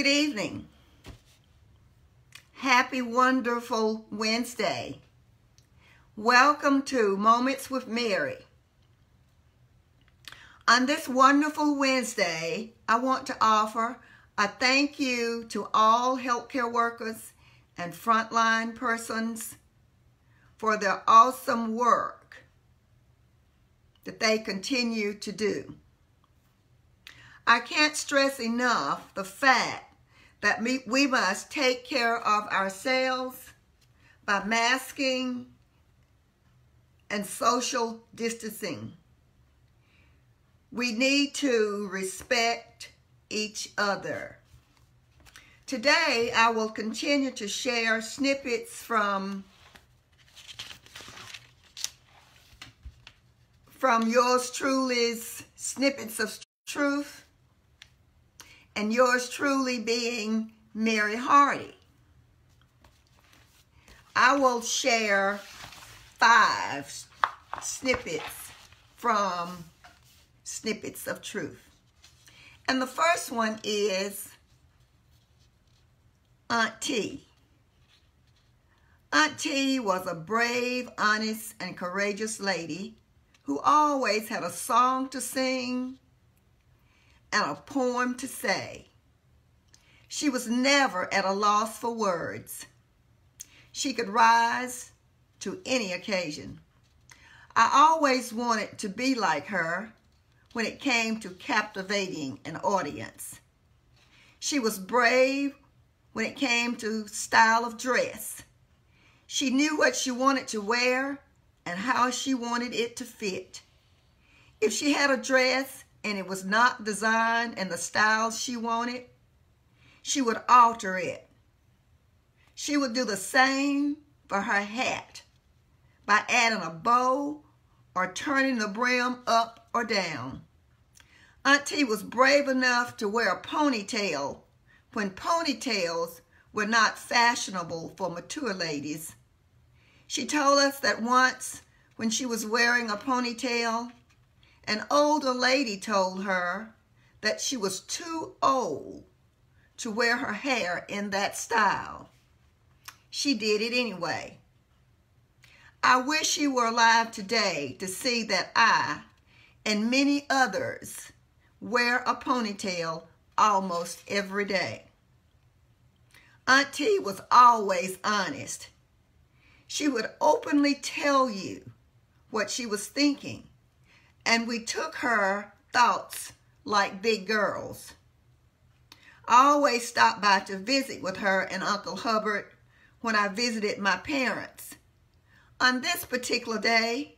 Good evening. Happy, wonderful Wednesday. Welcome to Moments with Mary. On this wonderful Wednesday, I want to offer a thank you to all healthcare workers and frontline persons for their awesome work that they continue to do. I can't stress enough the fact that we must take care of ourselves by masking and social distancing. We need to respect each other. Today, I will continue to share snippets from yours truly's Snippets of Truth, and yours truly being Mary Hardy. I will share 5 snippets from Snippets of Truth. And the first one is Auntie. Auntie was a brave, honest, and courageous lady who always had a song to sing and a poem to say. She was never at a loss for words. She could rise to any occasion. I always wanted to be like her when it came to captivating an audience. She was brave when it came to style of dress. She knew what she wanted to wear and how she wanted it to fit. If she had a dress and it was not designed in the style she wanted, she would alter it. She would do the same for her hat by adding a bow or turning the brim up or down. Auntie was brave enough to wear a ponytail when ponytails were not fashionable for mature ladies. She told us that once when she was wearing a ponytail, an older lady told her that she was too old to wear her hair in that style. She did it anyway. I wish she were alive today to see that I and many others wear a ponytail almost every day. Auntie was always honest. She would openly tell you what she was thinking, and we took her thoughts like big girls. I always stopped by to visit with her and Uncle Hubbard when I visited my parents. On this particular day,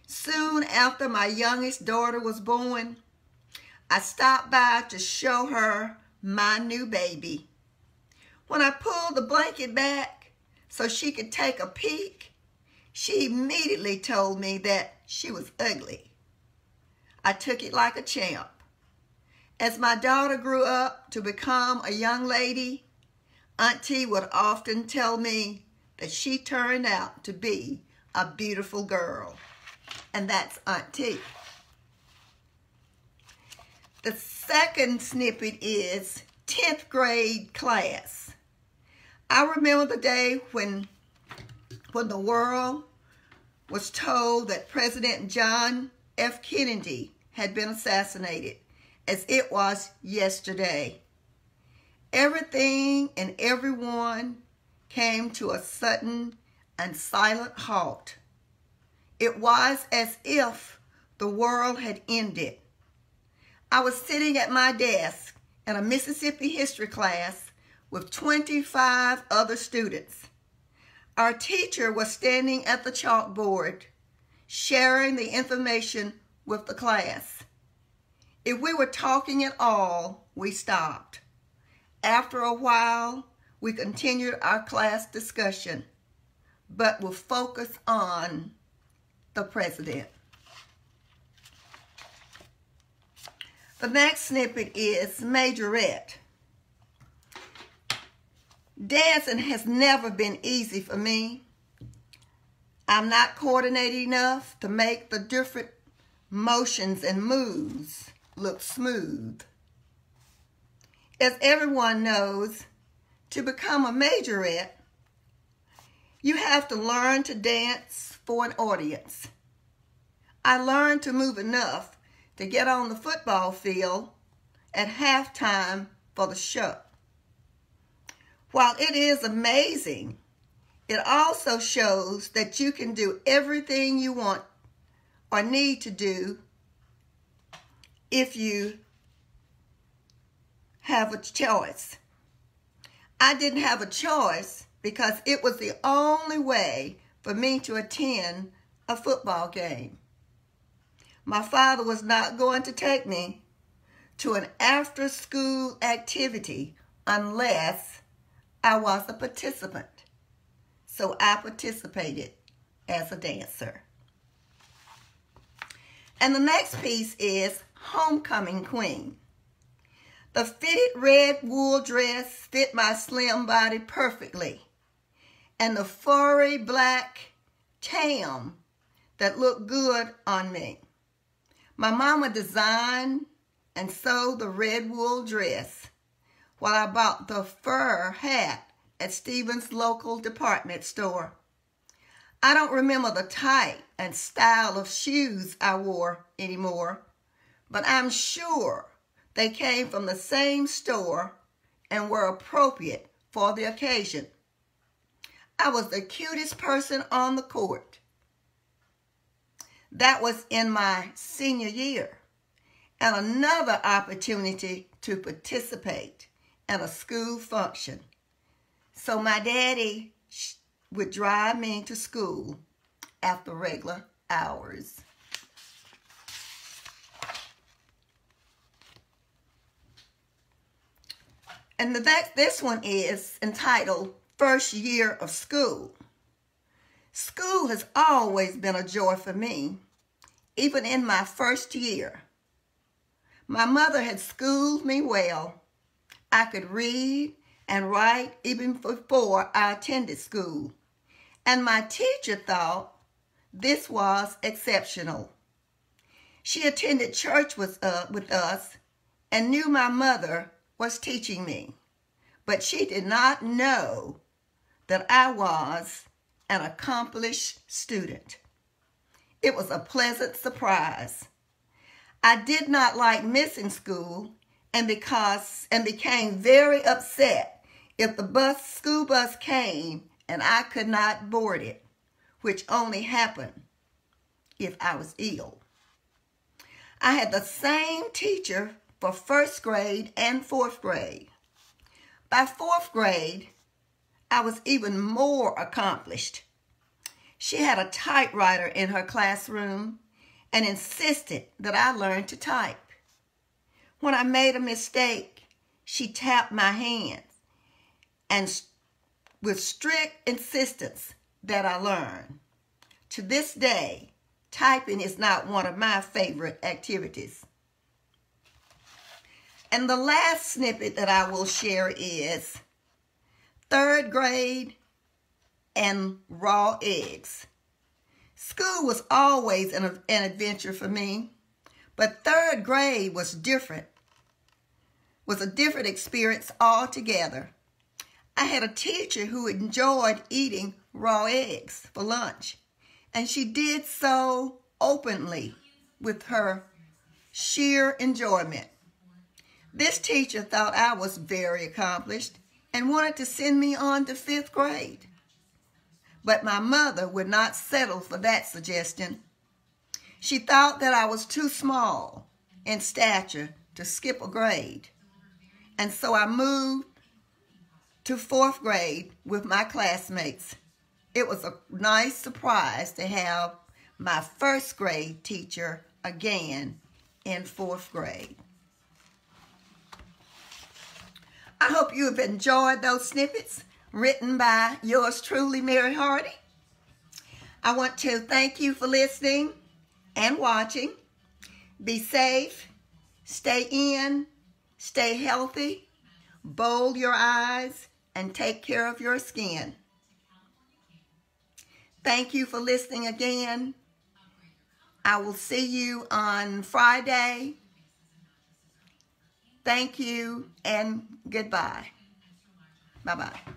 soon after my youngest daughter was born, I stopped by to show her my new baby. When I pulled the blanket back so she could take a peek, she immediately told me that she was ugly. I took it like a champ. As my daughter grew up to become a young lady, Auntie would often tell me that she turned out to be a beautiful girl. And that's Auntie. The second snippet is 10th grade class. I remember the day when the world was told that President John F. Kennedy had been assassinated, as it was yesterday. Everything and everyone came to a sudden and silent halt. It was as if the world had ended. I was sitting at my desk in a Mississippi history class with 25 other students. Our teacher was standing at the chalkboard, sharing the information with the class. If we were talking at all, we stopped. After a while, we continued our class discussion, but with focus on the president. The next snippet is Majorette. Dancing has never been easy for me. I'm not coordinated enough to make the different motions and moves look smooth. As everyone knows, to become a majorette, you have to learn to dance for an audience. I learned to move enough to get on the football field at halftime for the show. While it is amazing, it also shows that you can do everything you want or need to do if you have a choice. I didn't have a choice because it was the only way for me to attend a football game. My father was not going to take me to an after-school activity unless I was a participant. So I participated as a dancer. And the next piece is Homecoming Queen. The fitted red wool dress fit my slim body perfectly, and the furry black tam that looked good on me. My mama designed and sewed the red wool dress while I bought the fur hat at Stevens' local department store. I don't remember the type and style of shoes I wore anymore, but I'm sure they came from the same store and were appropriate for the occasion. I was the cutest person on the court. That was in my senior year, and another opportunity to participate in a school function. So my daddy would drive me to school after regular hours. And this one is entitled First Year of School. School has always been a joy for me, even in my first year. My mother had schooled me well. I could read and write even before I attended school. And my teacher thought this was exceptional. She attended church with us and knew my mother was teaching me, but she did not know that I was an accomplished student. It was a pleasant surprise. I did not like missing school and became very upset if the school bus came and I could not board it, which only happened if I was ill. I had the same teacher for first grade and fourth grade. By fourth grade, I was even more accomplished. She had a typewriter in her classroom and insisted that I learn to type. When I made a mistake, she tapped my hands and with strict insistence that I learn. To this day, typing is not one of my favorite activities. And the last snippet that I will share is third grade and raw eggs. School was always an adventure for me, but third grade was a different experience altogether. I had a teacher who enjoyed eating raw eggs for lunch, and she did so openly with her sheer enjoyment. This teacher thought I was very accomplished and wanted to send me on to fifth grade. But my mother would not settle for that suggestion. She thought that I was too small in stature to skip a grade. And so I moved to fourth grade with my classmates. It was a nice surprise to have my first grade teacher again in fourth grade. I hope you have enjoyed those snippets written by yours truly, Mary Hardy. I want to thank you for listening and watching. Be safe, stay in, stay healthy, bold your eyes, and take care of your skin. Thank you for listening again. I will see you on Friday Thank you and goodbye. Bye-bye.